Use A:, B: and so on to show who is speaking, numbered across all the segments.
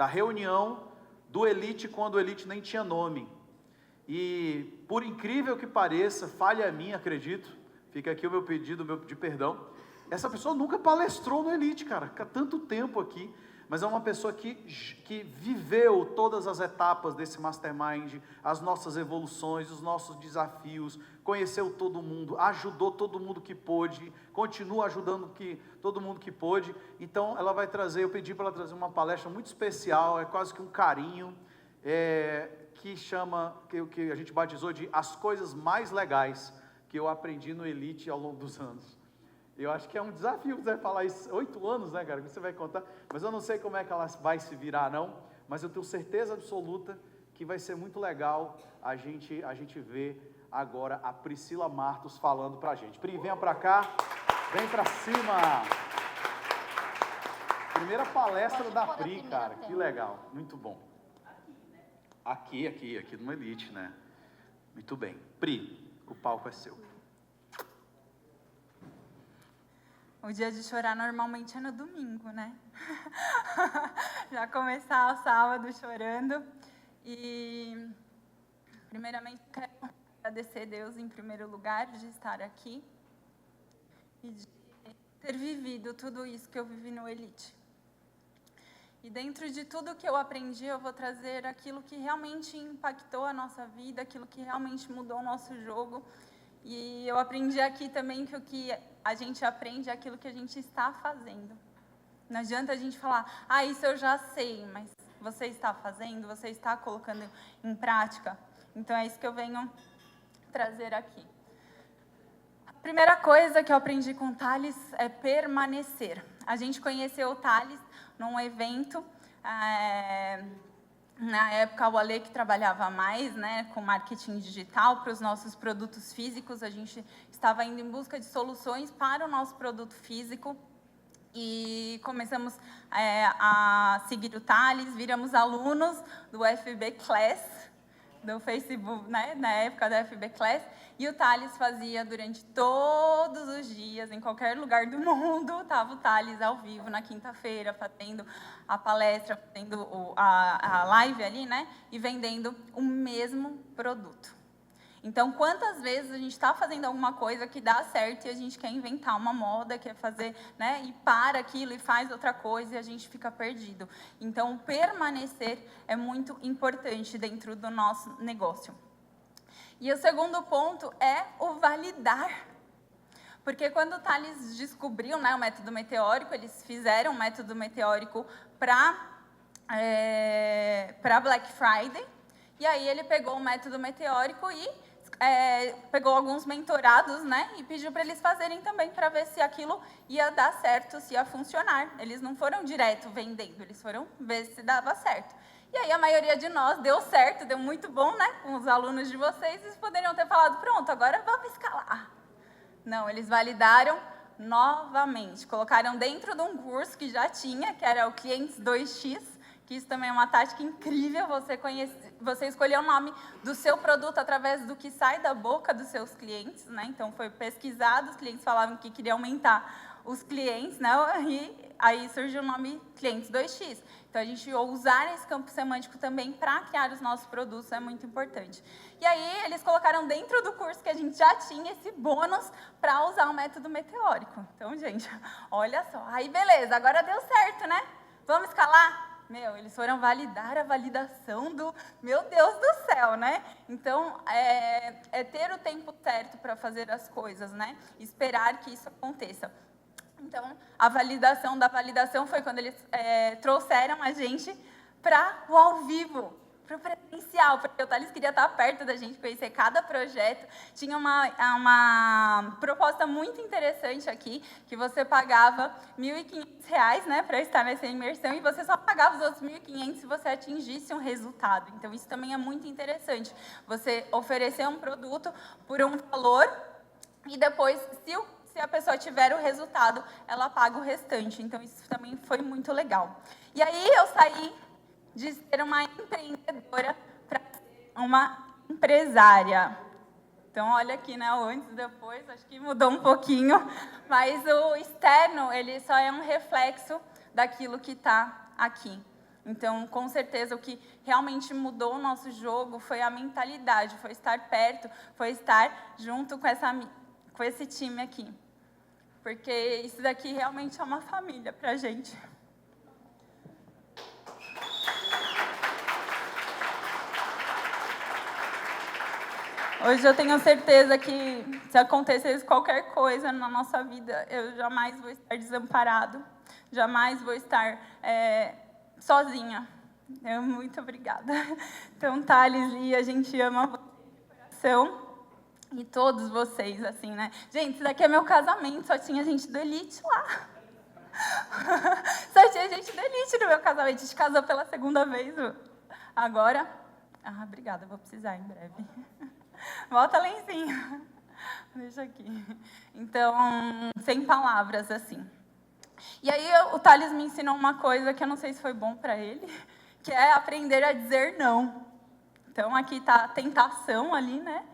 A: da reunião do Elite, quando o Elite nem tinha nome. E, por incrível que pareça, falha minha, acredito, fica aqui o meu pedido de perdão, essa pessoa nunca palestrou no Elite, cara, há tanto tempo aqui, mas é uma pessoa que viveu todas as etapas desse Mastermind, as nossas evoluções, os nossos desafios, conheceu todo mundo, ajudou todo mundo que pôde, continua ajudando todo mundo que pôde. Então ela vai trazer, eu pedi para ela trazer uma palestra muito especial, é quase que um carinho, que chama, que a gente batizou de As Coisas Mais Legais que eu aprendi no Elite ao longo dos anos. Eu acho que é um desafio você vai falar isso, 8 anos, né, cara, que você vai contar, mas eu não sei como é que ela vai se virar, não, mas eu tenho certeza absoluta que vai ser muito legal a gente ver agora a Priscila Martos falando pra gente. Pri, venha pra cá, vem pra cima. Primeira palestra da Pri, cara, que legal, muito bom. Aqui no Elite, né? Muito bem. Pri, o palco é seu.
B: O dia de chorar normalmente é no domingo, né? Já começar o sábado chorando. E, primeiramente, quero agradecer a Deus em primeiro lugar de estar aqui e de ter vivido tudo isso que eu vivi no Elite. E dentro de tudo que eu aprendi, eu vou trazer aquilo que realmente impactou a nossa vida, aquilo que realmente mudou o nosso jogo. E eu aprendi aqui também que o que a gente aprende é aquilo que a gente está fazendo. Não adianta a gente falar, isso eu já sei, mas você está fazendo, você está colocando em prática. Então é isso que eu venho trazer aqui. A primeira coisa que eu aprendi com o Thales é permanecer. A gente conheceu o Thales num evento, na época o Ale que trabalhava mais, né, com marketing digital para os nossos produtos físicos, a gente estava indo em busca de soluções para o nosso produto físico e começamos a seguir o Thales, viramos alunos do FB Class, do Facebook, né, na época da FB Class, e o Thales fazia durante todos os dias, em qualquer lugar do mundo, estava o Thales ao vivo na quinta-feira, fazendo a palestra, fazendo a live ali, né, e vendendo o mesmo produto. Então, quantas vezes a gente está fazendo alguma coisa que dá certo e a gente quer inventar uma moda, quer fazer, né, e para aquilo e faz outra coisa e a gente fica perdido. Então, permanecer é muito importante dentro do nosso negócio. E o segundo ponto é o validar. Porque quando o Thales descobriu, né, o método meteórico, eles fizeram o método meteórico para Black Friday, e aí ele pegou o método meteórico e pegou alguns mentorados, né, e pediu para eles fazerem também para ver se aquilo ia dar certo, se ia funcionar. Eles não foram direto vendendo, eles foram ver se dava certo. E aí a maioria de nós deu certo, deu muito bom, né, com os alunos de vocês, eles poderiam ter falado, pronto, agora vamos escalar. Não, eles validaram novamente, colocaram dentro de um curso que já tinha, que era o Clientes 2x, que isso também é uma tática incrível, você escolher o nome do seu produto através do que sai da boca dos seus clientes, né? Então, foi pesquisado, os clientes falavam que queriam aumentar os clientes, né? E aí surgiu o nome Clientes 2x. Então, a gente usar esse campo semântico também para criar os nossos produtos é muito importante. E aí, eles colocaram dentro do curso que a gente já tinha esse bônus para usar o método meteórico. Então, gente, olha só. Aí, beleza, agora deu certo, né? Vamos escalar? Meu, eles foram validar a validação do... Meu Deus do céu, né? Então, é ter o tempo certo para fazer as coisas, né? Esperar que isso aconteça. Então, a validação da validação foi quando eles trouxeram a gente para o ao vivo, para o presencial, porque o Thales queria estar perto da gente, conhecer cada projeto. Tinha uma proposta muito interessante aqui, que você pagava R$ 1.500, né, para estar nessa imersão, e você só pagava os outros R$ 1.500 se você atingisse um resultado. Então, isso também é muito interessante. Você oferecer um produto por um valor e depois, se a pessoa tiver o resultado, ela paga o restante. Então, isso também foi muito legal. E aí, eu saí de ser uma empreendedora para ser uma empresária. Então, olha aqui, né, o antes e depois, acho que mudou um pouquinho, mas o externo, ele só é um reflexo daquilo que está aqui. Então, com certeza, o que realmente mudou o nosso jogo foi a mentalidade, foi estar perto, foi estar junto com esse time aqui. Porque isso daqui realmente é uma família pra gente. Hoje eu tenho certeza que, se acontecesse qualquer coisa na nossa vida, eu jamais vou estar desamparado, jamais vou estar sozinha. Muito obrigada. Então, Thales, Lia, a gente ama vocês de coração. E todos vocês, assim, né? Gente, isso daqui é meu casamento, só tinha gente do Elite lá. Só tinha gente do Elite no meu casamento. A gente casou pela segunda vez. Agora... obrigada, vou precisar em breve. Volta lá em cima. Deixa aqui. Então, sem palavras, assim. E aí, o Thales me ensinou uma coisa que eu não sei se foi bom para ele, que é aprender a dizer não. Então, aqui está a tentação ali, né?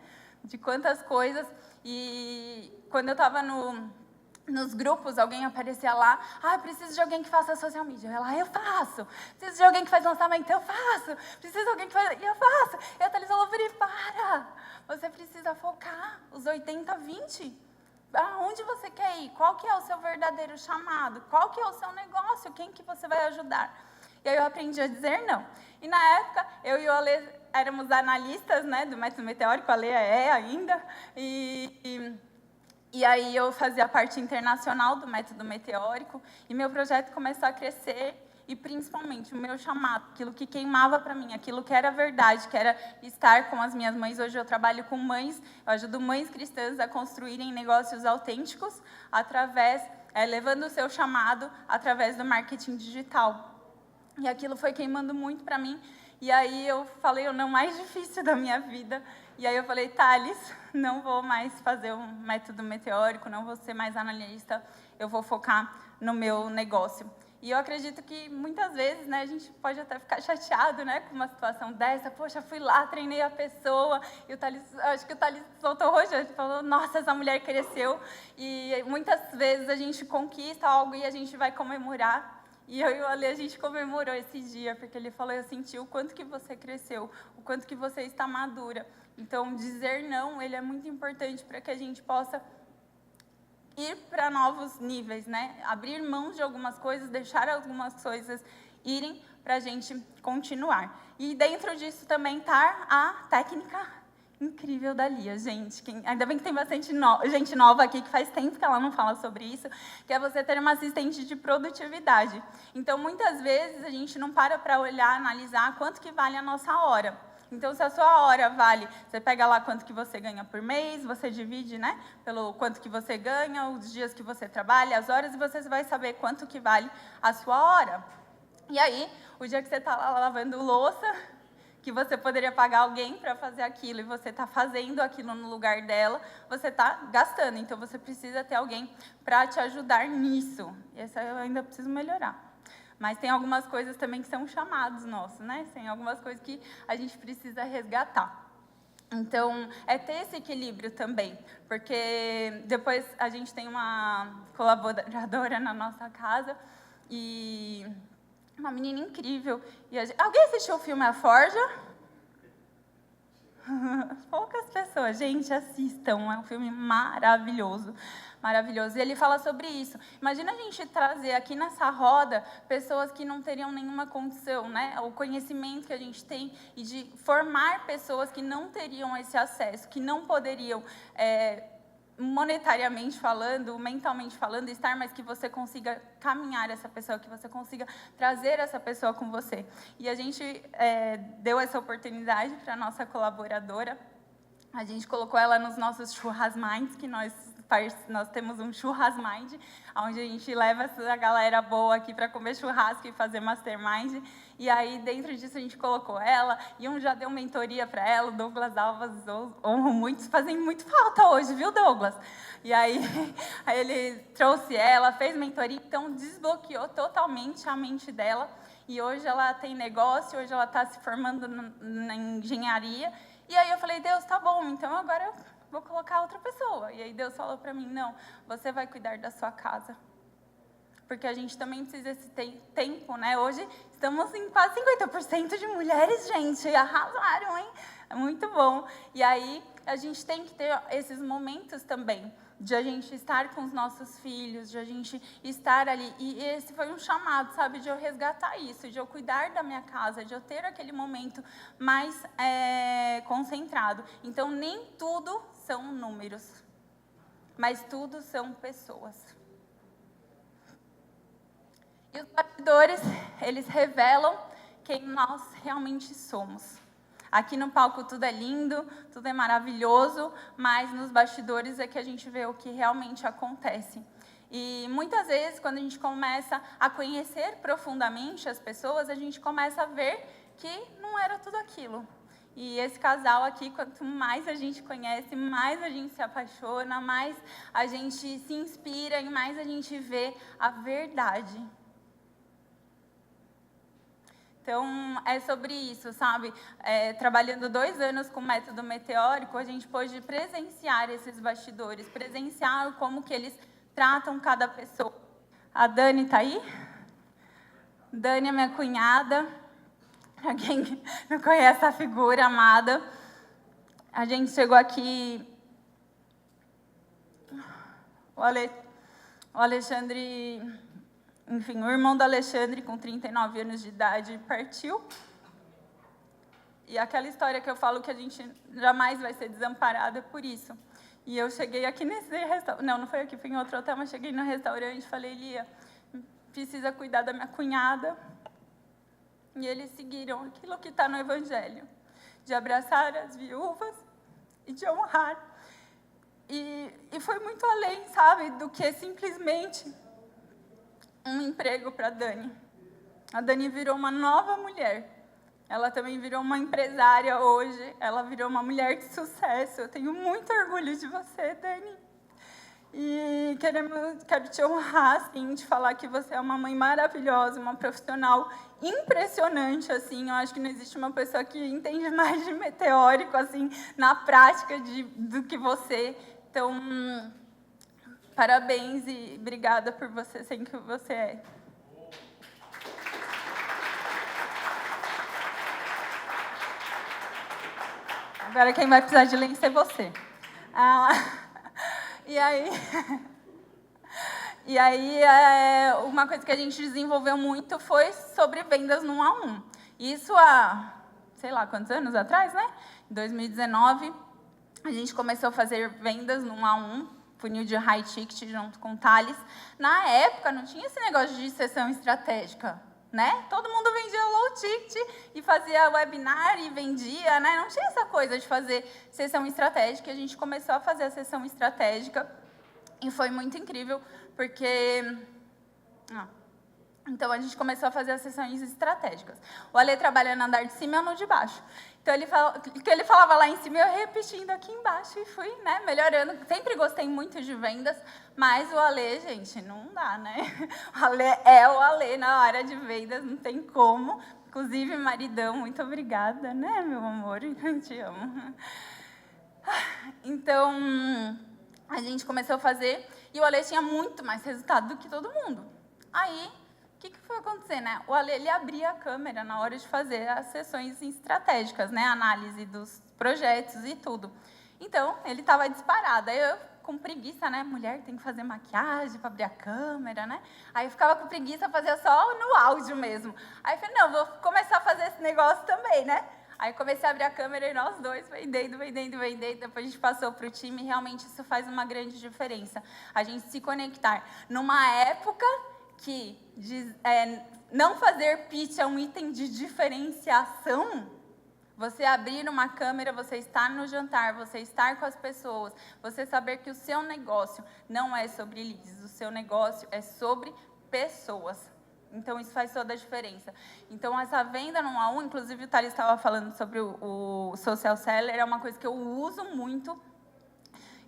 B: De quantas coisas. E quando eu estava nos grupos, alguém aparecia lá, preciso de alguém que faça social media. Eu lá, eu faço. Preciso de alguém que faz lançamento, eu faço. Preciso de alguém que faz, eu faço. E a Thalys falou, para. Você precisa focar os 80-20. Aonde você quer ir? Qual que é o seu verdadeiro chamado? Qual que é o seu negócio? Quem que você vai ajudar? E aí eu aprendi a dizer não. E na época, eu e o Ale éramos analistas, né, do método meteórico, a Lea é ainda, e aí eu fazia parte internacional do método meteórico, e meu projeto começou a crescer, e principalmente o meu chamado, aquilo que queimava para mim, aquilo que era verdade, que era estar com as minhas mães. Hoje eu trabalho com mães, eu ajudo mães cristãs a construírem negócios autênticos, levando o seu chamado através do marketing digital. E aquilo foi queimando muito para mim. E aí eu falei o não mais difícil da minha vida. E aí eu falei, Thales, não vou mais fazer um método meteórico, não vou ser mais analista, eu vou focar no meu negócio. E eu acredito que muitas vezes, né, a gente pode até ficar chateado, né, com uma situação dessa. Poxa, fui lá, treinei a pessoa, e o Thales, acho que o Thales soltou roxo, ele falou, nossa, essa mulher cresceu. E muitas vezes a gente conquista algo e a gente vai comemorar. E eu e o Ale, a gente comemorou esse dia, porque ele falou, eu senti o quanto que você cresceu, o quanto que você está madura. Então, dizer não, ele é muito importante para que a gente possa ir para novos níveis, né? Abrir mãos de algumas coisas, deixar algumas coisas irem para a gente continuar. E dentro disso também está a técnica incrível da Lia, gente. Ainda bem que tem bastante gente nova aqui, que faz tempo que ela não fala sobre isso, que é você ter uma assistente de produtividade. Então, muitas vezes, a gente não para olhar, analisar quanto que vale a nossa hora. Então, se a sua hora vale, você pega lá quanto que você ganha por mês, você divide, né, pelo quanto que você ganha, os dias que você trabalha, as horas, e você vai saber quanto que vale a sua hora. E aí, o dia que você está lá lavando louça, que você poderia pagar alguém para fazer aquilo, e você está fazendo aquilo no lugar dela, você está gastando. Então, você precisa ter alguém para te ajudar nisso. Essa eu ainda preciso melhorar. Mas tem algumas coisas também que são chamados nossos, né? Tem algumas coisas que a gente precisa resgatar. Então, é ter esse equilíbrio também, porque depois a gente tem uma colaboradora na nossa casa, e uma menina incrível. E alguém assistiu o filme A Forja? Poucas pessoas. Gente, assistam, é um filme maravilhoso. Maravilhoso. E ele fala sobre isso. Imagina a gente trazer aqui nessa roda pessoas que não teriam nenhuma condição, né? O conhecimento que a gente tem, e de formar pessoas que não teriam esse acesso, que não poderiam, monetariamente falando, mentalmente falando, estar, mas que você consiga caminhar essa pessoa, que você consiga trazer essa pessoa com você. E a gente deu essa oportunidade para a nossa colaboradora. A gente colocou ela nos nossos churrasminds, que nós temos um churrasmind, onde a gente leva essa galera boa aqui para comer churrasco e fazer mastermind. E aí, dentro disso, a gente colocou ela, e já deu mentoria para ela, o Douglas Alves, honro muito, fazem muito falta hoje, viu, Douglas? E aí ele trouxe ela, fez mentoria, então desbloqueou totalmente a mente dela, e hoje ela tem negócio, hoje ela está se formando na engenharia. E aí eu falei, Deus, tá bom, então agora eu vou colocar outra pessoa. E aí Deus falou para mim, não, você vai cuidar da sua casa. porque a gente também precisa desse tempo, né? Hoje estamos em quase 50% de mulheres, gente, arrasaram, hein? É muito bom. E aí a gente tem que ter esses momentos também, de a gente estar com os nossos filhos, de a gente estar ali. E esse foi um chamado, sabe, de eu resgatar isso, de eu cuidar da minha casa, de eu ter aquele momento mais concentrado. Então, nem tudo são números, mas tudo são pessoas. E os bastidores, eles revelam quem nós realmente somos. Aqui no palco tudo é lindo, tudo é maravilhoso, mas nos bastidores é que a gente vê o que realmente acontece. E muitas vezes, quando a gente começa a conhecer profundamente as pessoas, a gente começa a ver que não era tudo aquilo. E esse casal aqui, quanto mais a gente conhece, mais a gente se apaixona, mais a gente se inspira e mais a gente vê a verdade. Então, é sobre isso, sabe? Trabalhando 2 anos com o método meteórico, a gente pôde presenciar esses bastidores, presenciar como que eles tratam cada pessoa. A Dani está aí? Dani é minha cunhada. Para quem não conhece a figura amada, a gente chegou aqui... O Alexandre... Enfim, o irmão do Alexandre, com 39 anos de idade, partiu. E aquela história que eu falo que a gente jamais vai ser desamparada por isso. E eu cheguei aqui nesse restaurante... Não foi aqui, foi em outro hotel, mas cheguei no restaurante e falei, Lia, precisa cuidar da minha cunhada. E eles seguiram aquilo que está no Evangelho, de abraçar as viúvas e de honrar. E foi muito além, sabe, do que simplesmente um emprego para a Dani. A Dani virou uma nova mulher. Ela também virou uma empresária hoje. Ela virou uma mulher de sucesso. Eu tenho muito orgulho de você, Dani. E quero te honrar, assim, de falar que você é uma mãe maravilhosa, uma profissional impressionante, assim. Eu acho que não existe uma pessoa que entende mais de meteórico, assim, na prática do que você. Então, parabéns e obrigada por você ser quem você é. Agora quem vai precisar de lenço é você. E aí, uma coisa que a gente desenvolveu muito foi sobre vendas no 1 a 1. Isso há, sei lá, quantos anos atrás, né? Em 2019, a gente começou a fazer vendas no 1 a 1, funil de high ticket junto com o Thales. Na época, não tinha esse negócio de sessão estratégica, né? Todo mundo vendia low ticket e fazia webinar e vendia, né? Não tinha essa coisa de fazer sessão estratégica. A gente começou a fazer a sessão estratégica e foi muito incrível, porque... Então, a gente começou a fazer as sessões estratégicas. O Ale trabalha no andar de cima e eu no de baixo. Então, o que ele falava lá em cima, eu repetindo aqui embaixo e fui, né, melhorando. Sempre gostei muito de vendas, mas o Ale, gente, não dá, né? O Ale é o Ale na área de vendas, não tem como. Inclusive, maridão, muito obrigada, né, meu amor? Eu te amo. Então, a gente começou a fazer e o Ale tinha muito mais resultado do que todo mundo. Aí... O que foi acontecer, né? O Ale, ele abria a câmera na hora de fazer as sessões estratégicas, né? Análise dos projetos e tudo. Então, ele estava disparado. Aí eu, com preguiça, né? Mulher tem que fazer maquiagem para abrir a câmera, né? Aí eu ficava com preguiça, fazia só no áudio mesmo. Aí eu falei, não, vou começar a fazer esse negócio também, né? Aí comecei a abrir a câmera e nós dois vendendo. Depois a gente passou para o time. Realmente isso faz uma grande diferença. A gente se conectar. Numa época... que não fazer pitch é um item de diferenciação, você abrir uma câmera, você estar no jantar, você estar com as pessoas, você saber que o seu negócio não é sobre leads, o seu negócio é sobre pessoas. Então, isso faz toda a diferença. Então, essa venda no 1 a 1, inclusive o Thales estava falando sobre o social seller, é uma coisa que eu uso muito.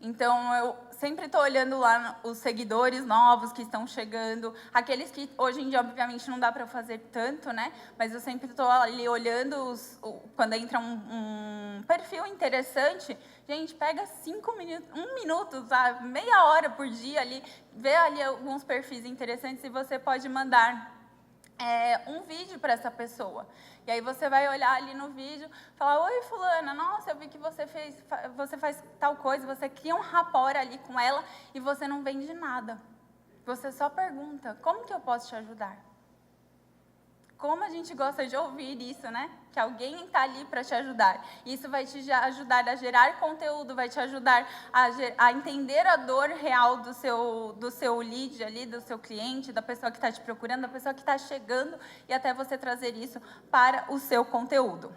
B: Então, eu sempre estou olhando lá os seguidores novos que estão chegando, aqueles que hoje em dia, obviamente, não dá para fazer tanto, né? Mas eu sempre estou ali olhando quando entra um perfil interessante. Gente, pega 5 minutos, 1 minuto, sabe? Meia hora por dia ali, vê ali alguns perfis interessantes e você pode mandar um vídeo para essa pessoa. E aí você vai olhar ali no vídeo, falar: oi, fulana, nossa, eu vi que você faz tal coisa, você cria um rapport ali com ela e você não vende nada. Você só pergunta: como que eu posso te ajudar? Como a gente gosta de ouvir isso, né? Que alguém está ali para te ajudar. Isso vai te ajudar a gerar conteúdo, vai te ajudar a entender a dor real do seu lead ali, do seu cliente, da pessoa que está te procurando, da pessoa que está chegando, e até você trazer isso para o seu conteúdo.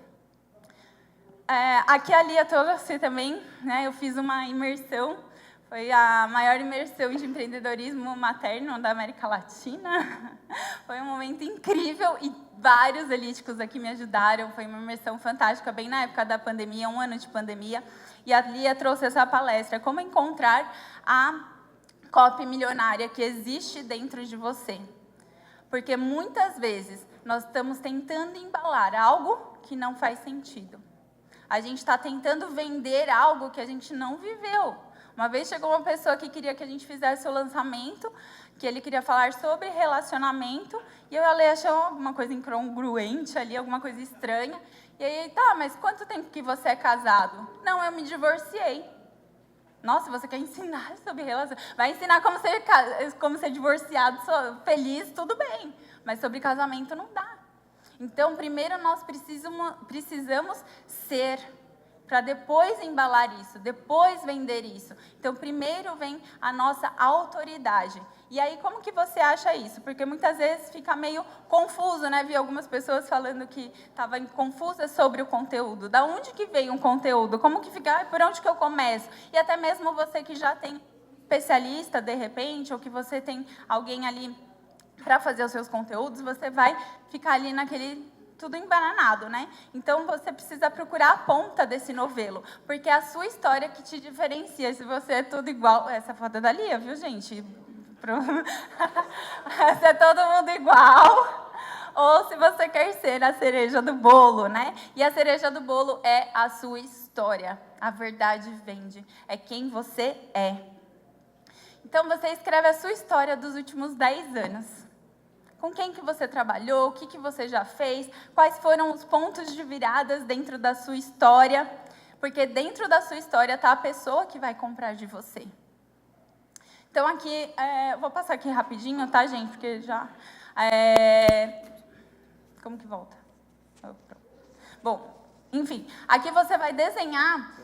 B: Aqui ali eu trouxe também, né? Eu fiz uma imersão. Foi a maior imersão de empreendedorismo materno da América Latina. Foi um momento incrível e vários elíticos aqui me ajudaram. Foi uma imersão fantástica, bem na época da pandemia, 1 ano de pandemia. E a Lia trouxe essa palestra: como encontrar a copy milionária que existe dentro de você. Porque muitas vezes nós estamos tentando embalar algo que não faz sentido. A gente está tentando vender algo que a gente não viveu. Uma vez chegou uma pessoa que queria que a gente fizesse o lançamento, que ele queria falar sobre relacionamento, e eu e a Lê achamos alguma coisa incongruente ali, alguma coisa estranha. E aí, tá, mas quanto tempo que você é casado? Não, eu me divorciei. Nossa, você quer ensinar sobre relacionamento? Vai ensinar como ser divorciado, feliz, tudo bem. Mas sobre casamento não dá. Então, primeiro nós precisamos ser, para depois embalar isso, depois vender isso. Então, primeiro vem a nossa autoridade. E aí, como que você acha isso? Porque muitas vezes fica meio confuso, né? Vi algumas pessoas falando que estavam confusas sobre o conteúdo. Da onde que veio um conteúdo? Como que fica? Por onde que eu começo? E até mesmo você que já tem especialista, de repente, ou que você tem alguém ali para fazer os seus conteúdos, você vai ficar ali naquele tudo embananado, né? Então, você precisa procurar a ponta desse novelo, porque é a sua história que te diferencia. Se você é tudo igual... Essa foto é da Lia, viu, gente? Se é todo mundo igual, ou se você quer ser a cereja do bolo, né? E a cereja do bolo é a sua história. A verdade vende. É quem você é. Então, você escreve a sua história dos últimos 10 anos. Com quem que você trabalhou, o que você já fez, quais foram os pontos de viradas dentro da sua história, porque dentro da sua história está a pessoa que vai comprar de você. Então, aqui, vou passar aqui rapidinho, tá, gente? Porque já... como que volta? Bom, enfim, aqui você vai desenhar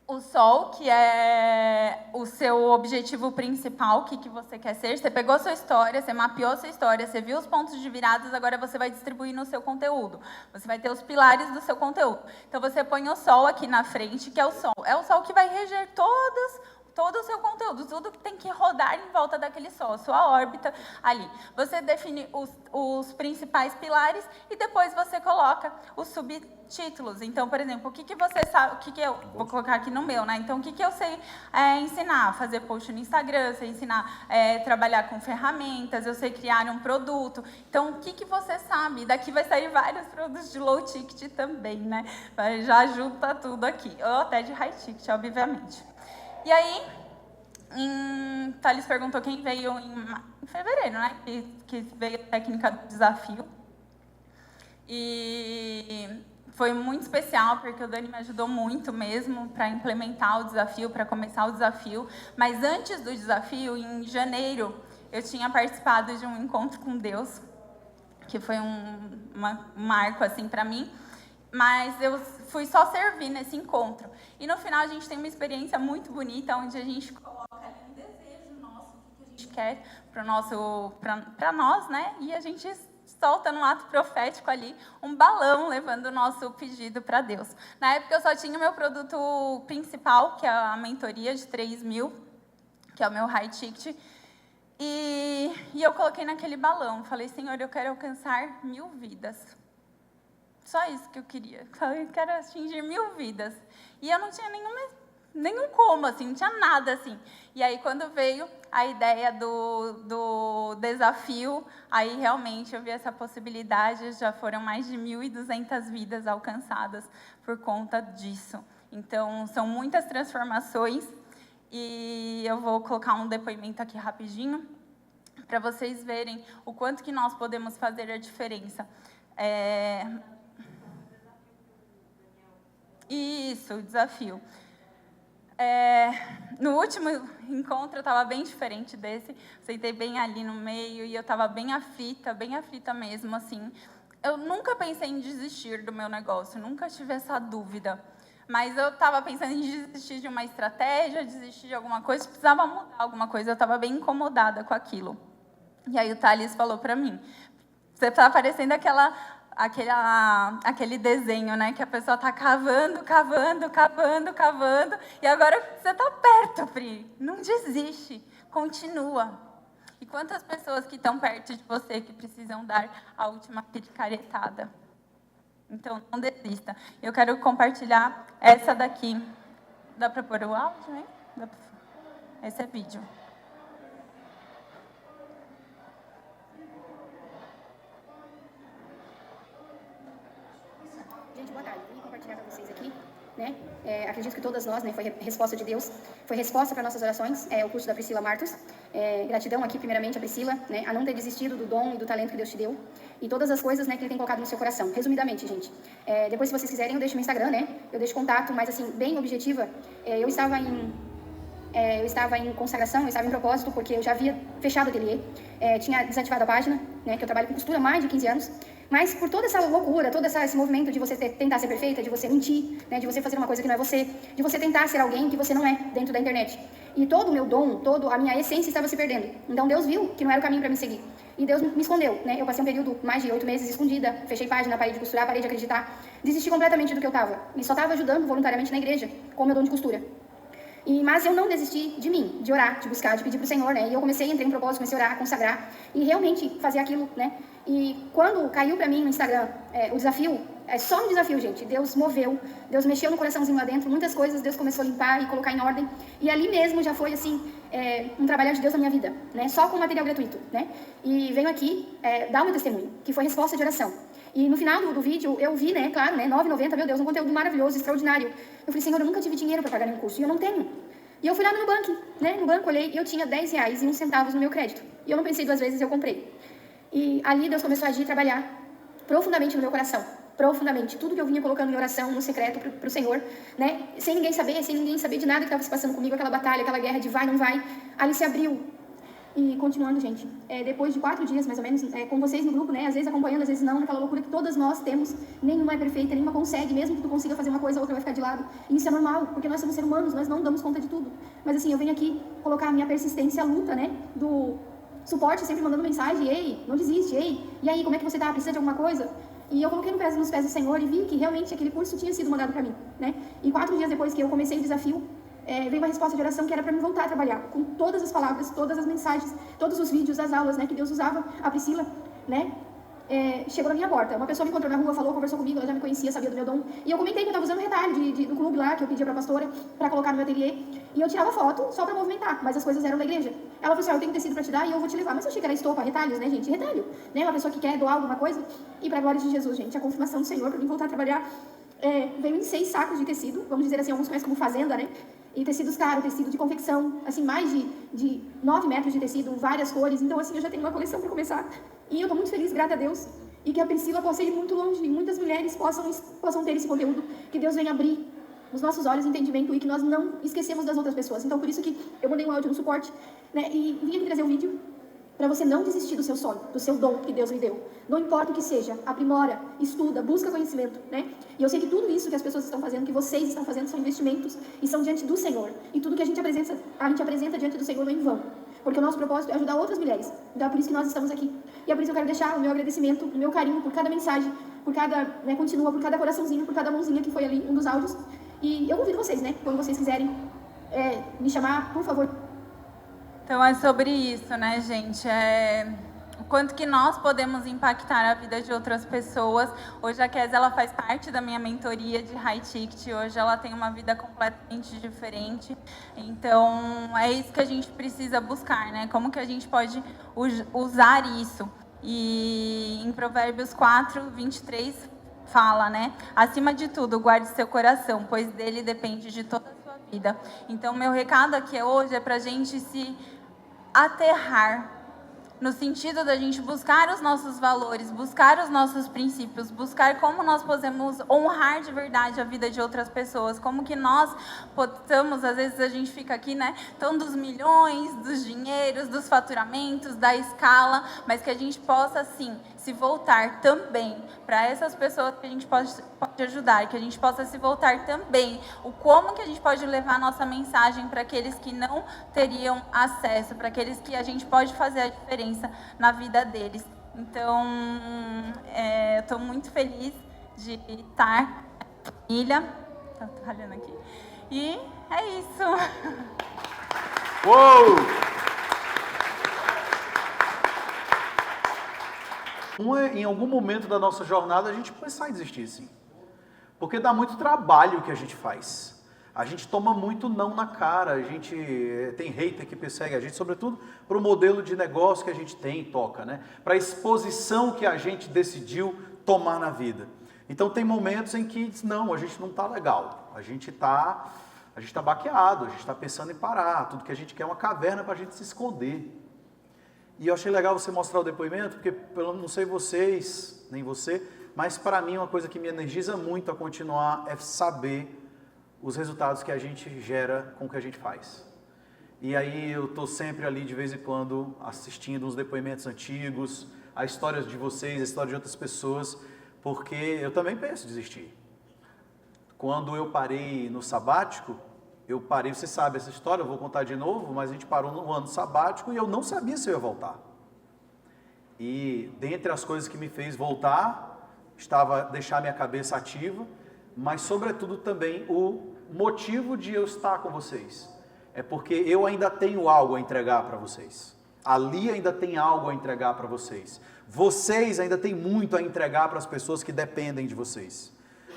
B: o sol, que é o seu objetivo principal, o que você quer ser. Você pegou a sua história, você mapeou a sua história, você viu os pontos de viradas, agora você vai distribuir no seu conteúdo. Você vai ter os pilares do seu conteúdo. Então, você põe o sol aqui na frente, que é o sol. É o sol que vai reger todo o seu conteúdo, tudo que tem que rodar em volta daquele sol, a sua órbita ali. Você define os principais pilares e depois você coloca os subtítulos. Então, por exemplo, o que você sabe, o que eu vou colocar aqui no meu, né? Então, o que eu sei ensinar? Fazer post no Instagram, eu sei ensinar trabalhar com ferramentas, eu sei criar um produto. Então, o que você sabe? Daqui vai sair vários produtos de low ticket também, né? Já junta tudo aqui, ou até de high ticket, obviamente. E aí, Thales perguntou quem veio em fevereiro, né? Que veio a técnica do desafio. E foi muito especial, porque o Dani me ajudou muito mesmo para implementar o desafio, para começar o desafio. Mas antes do desafio, em janeiro, eu tinha participado de um encontro com Deus, que foi um marco assim para mim. Mas eu fui só servir nesse encontro. E no final a gente tem uma experiência muito bonita, onde a gente coloca ali um desejo nosso, o que a gente quer para nós, né? E a gente solta num ato profético ali um balão levando o nosso pedido para Deus. Na época eu só tinha o meu produto principal, que é a mentoria de 3.000, que é o meu high ticket. E eu coloquei naquele balão. Falei: Senhor, eu quero alcançar 1.000 vidas. Só isso que eu queria. Eu quero atingir 1.000 vidas. E eu não tinha nenhuma nenhum como, assim, não tinha nada, assim. E aí, quando veio a ideia do desafio, aí realmente eu vi essa possibilidade, já foram mais de 1.200 vidas alcançadas por conta disso. Então, são muitas transformações, e eu vou colocar um depoimento aqui rapidinho, para vocês verem o quanto que nós podemos fazer a diferença. Isso, o desafio. No último encontro eu estava bem diferente desse, sentei bem ali no meio e eu estava bem aflita mesmo, assim. Eu nunca pensei em desistir do meu negócio, nunca tive essa dúvida. Mas eu estava pensando em desistir de uma estratégia, desistir de alguma coisa, precisava mudar alguma coisa, eu estava bem incomodada com aquilo. E aí o Thales falou para mim, você está parecendo aquele desenho, né, que a pessoa está cavando, e agora você está perto, Pri, não desiste, continua. E quantas pessoas que estão perto de você que precisam dar a última picaretada? Então, não desista. Eu quero compartilhar essa daqui. Dá para pôr o áudio, hein? Esse é vídeo.
C: Gente, boa tarde. Vim compartilhar com vocês aqui, né? Acredito que todas nós, né? Foi resposta de Deus, foi resposta para nossas orações. O curso da Priscila Martos. Gratidão aqui, primeiramente, a Priscila, né? A não ter desistido do dom e do talento que Deus te deu. E todas as coisas, né, que Ele tem colocado no seu coração. Resumidamente, gente. Depois, se vocês quiserem, eu deixo meu Instagram, né? Eu deixo contato, mas, assim, bem objetiva. Eu estava em consagração, eu estava em propósito, porque eu já havia fechado o ateliê, tinha desativado a página, né, que eu trabalho com costura há mais de 15 anos, mas por toda essa loucura, todo esse movimento de você tentar ser perfeita, de você mentir, né, de você fazer uma coisa que não é você, de você tentar ser alguém que você não é dentro da internet. E todo o meu dom, toda a minha essência estava se perdendo. Então Deus viu que não era o caminho para me seguir. E Deus me escondeu, né? Eu passei um período, mais de 8 meses, escondida, fechei página, parei de costurar, parei de acreditar, desisti completamente do que eu estava. E só estava ajudando voluntariamente na igreja, com o meu dom de costura. Mas eu não desisti de mim, de orar, de buscar, de pedir para o Senhor, né? E eu entrei em propósito, comecei a orar, a consagrar e realmente fazer aquilo, né? E quando caiu para mim no Instagram o desafio, só um desafio, gente. Deus moveu, Deus mexeu no coraçãozinho lá dentro, muitas coisas Deus começou a limpar e colocar em ordem. E ali mesmo já foi, assim, um trabalhar de Deus na minha vida, né? Só com material gratuito, né? E venho aqui dar o meu testemunho, que foi resposta de oração. E no final do vídeo, eu vi, né, claro, né, R$9,90, meu Deus, um conteúdo maravilhoso, extraordinário. Eu falei, Senhor, eu nunca tive dinheiro para pagar nenhum curso, e eu não tenho. E eu fui lá no Nubank, né, no banco, olhei, e eu tinha R$10,01 no meu crédito. E eu não pensei 2 vezes, eu comprei. E ali Deus começou a agir e trabalhar profundamente no meu coração. Profundamente. Tudo que eu vinha colocando em oração, no secreto, para o Senhor, né, sem ninguém saber de nada que estava se passando comigo, aquela batalha, aquela guerra de vai, não vai, ali se abriu. E continuando, gente, depois de 4 dias, mais ou menos, com vocês no grupo, né, às vezes acompanhando, às vezes não, naquela loucura que todas nós temos, nenhuma é perfeita, nenhuma consegue, mesmo que tu consiga fazer uma coisa, a outra vai ficar de lado. E isso é normal, porque nós somos seres humanos, nós não damos conta de tudo. Mas assim, eu venho aqui colocar a minha persistência, a luta, né, do suporte, sempre mandando mensagem, ei, não desiste, ei, e aí, como é que você tá, precisa de alguma coisa? E eu coloquei nos pés do Senhor e vi que realmente aquele curso tinha sido mandado para mim, né. E 4 dias depois que eu comecei o desafio, veio uma resposta de oração que era para mim voltar a trabalhar, com todas as palavras, todas as mensagens, todos os vídeos, as aulas, né, que Deus usava, a Priscila, né, chegou na minha porta. Uma pessoa me encontrou na rua, falou, conversou comigo, ela já me conhecia, sabia do meu dom, e eu comentei que eu estava usando retalho do clube lá, que eu pedia para a pastora, para colocar no meu ateliê, e eu tirava foto só para movimentar, mas as coisas eram da igreja. Ela falou assim, eu tenho tecido para te dar e eu vou te levar, mas eu achei que era estopa, retalhos, né, gente, retalho, né, uma pessoa que quer doar alguma coisa, e para a glória de Jesus, gente, a confirmação do Senhor para mim voltar a trabalhar, veio em 6 sacos de tecido, vamos dizer assim, alguns conhecem como fazenda, né, e tecidos caros, tecido de confecção, assim, mais de 9 metros de tecido, várias cores. Então, assim, eu já tenho uma coleção para começar. E eu estou muito feliz, grata a Deus. E que a Priscila possa ir muito longe, e muitas mulheres possam ter esse conteúdo, que Deus venha abrir os nossos olhos, entendimento, e que nós não esquecemos das outras pessoas. Então, por isso que eu mandei um áudio no suporte, né, e vim aqui trazer um vídeo para você não desistir do seu sonho, do seu dom que Deus lhe deu. Não importa o que seja, aprimora, estuda, busca conhecimento, né? E eu sei que tudo isso que as pessoas estão fazendo, que vocês estão fazendo, são investimentos e são diante do Senhor. E tudo que a gente apresenta diante do Senhor não é em vão. Porque o nosso propósito é ajudar outras mulheres. Então é por isso que nós estamos aqui. E é por isso que eu quero deixar o meu agradecimento, o meu carinho por cada mensagem, por cada, né, continua, por cada coraçãozinho, por cada mãozinha que foi ali, um dos áudios. E eu convido vocês, né, quando vocês quiserem me chamar, por favor.
B: Então, é sobre isso, né, gente? o quanto que nós podemos impactar a vida de outras pessoas. Hoje a Kes, ela faz parte da minha mentoria de High Ticket, hoje ela tem uma vida completamente diferente, então é isso que a gente precisa buscar, né? Como que a gente pode usar isso? E em Provérbios 4, 23, fala, né? Acima de tudo, guarde seu coração, pois dele depende de toda a sua vida. Então, meu recado aqui hoje é pra gente se aterrar, no sentido da gente buscar os nossos valores, buscar os nossos princípios, buscar como nós podemos honrar de verdade a vida de outras pessoas, como que nós possamos, às vezes a gente fica aqui, né, tão dos milhões, dos dinheiros, dos faturamentos, da escala, mas que a gente possa, assim, se voltar também para essas pessoas que a gente pode ajudar, que a gente possa se voltar também, o como que a gente pode levar a nossa mensagem para aqueles que não teriam acesso, para aqueles que a gente pode fazer a diferença na vida deles. Então, eu estou muito feliz de estar na família, estou trabalhando aqui, e é isso.
A: Uou! Em algum momento da nossa jornada a gente pensar em desistir, sim. Porque dá muito trabalho o que a gente faz. A gente toma muito não na cara, a gente tem hater que persegue a gente, sobretudo para o modelo de negócio que a gente tem e toca, né? Para a exposição que a gente decidiu tomar na vida. Então tem momentos em que não, a gente não está legal, a gente está baqueado, a gente está pensando em parar, tudo que a gente quer é uma caverna para a gente se esconder. E eu achei legal você mostrar o depoimento, porque não sei vocês, nem você, mas para mim uma coisa que me energiza muito a continuar é saber os resultados que a gente gera com o que a gente faz. E aí eu estou sempre ali de vez em quando assistindo uns depoimentos antigos, a história de vocês, a história de outras pessoas, porque eu também penso em desistir. Quando eu parei no sabático, você sabe essa história, eu vou contar de novo, mas a gente parou no ano sabático e eu não sabia se eu ia voltar. E dentre as coisas que me fez voltar, estava deixar minha cabeça ativa, mas sobretudo também o motivo de eu estar com vocês. É porque eu ainda tenho algo a entregar para vocês. Ali ainda tem algo a entregar para vocês. Vocês ainda têm muito a entregar para as pessoas que dependem de vocês.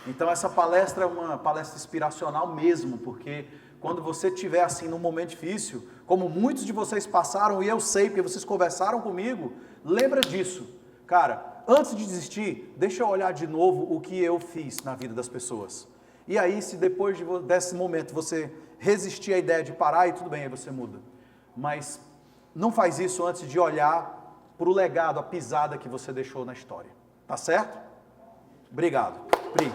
A: Então essa palestra é uma palestra inspiracional mesmo, porque quando você estiver assim num momento difícil, como muitos de vocês passaram, e eu sei porque vocês conversaram comigo, lembra disso. Cara, antes de desistir, deixa eu olhar de novo o que eu fiz na vida das pessoas. E aí, se depois desse momento você resistir à ideia de parar, aí tudo bem, aí você muda. Mas não faz isso antes de olhar para o legado, a pisada que você deixou na história. Tá certo? Obrigado. Pri.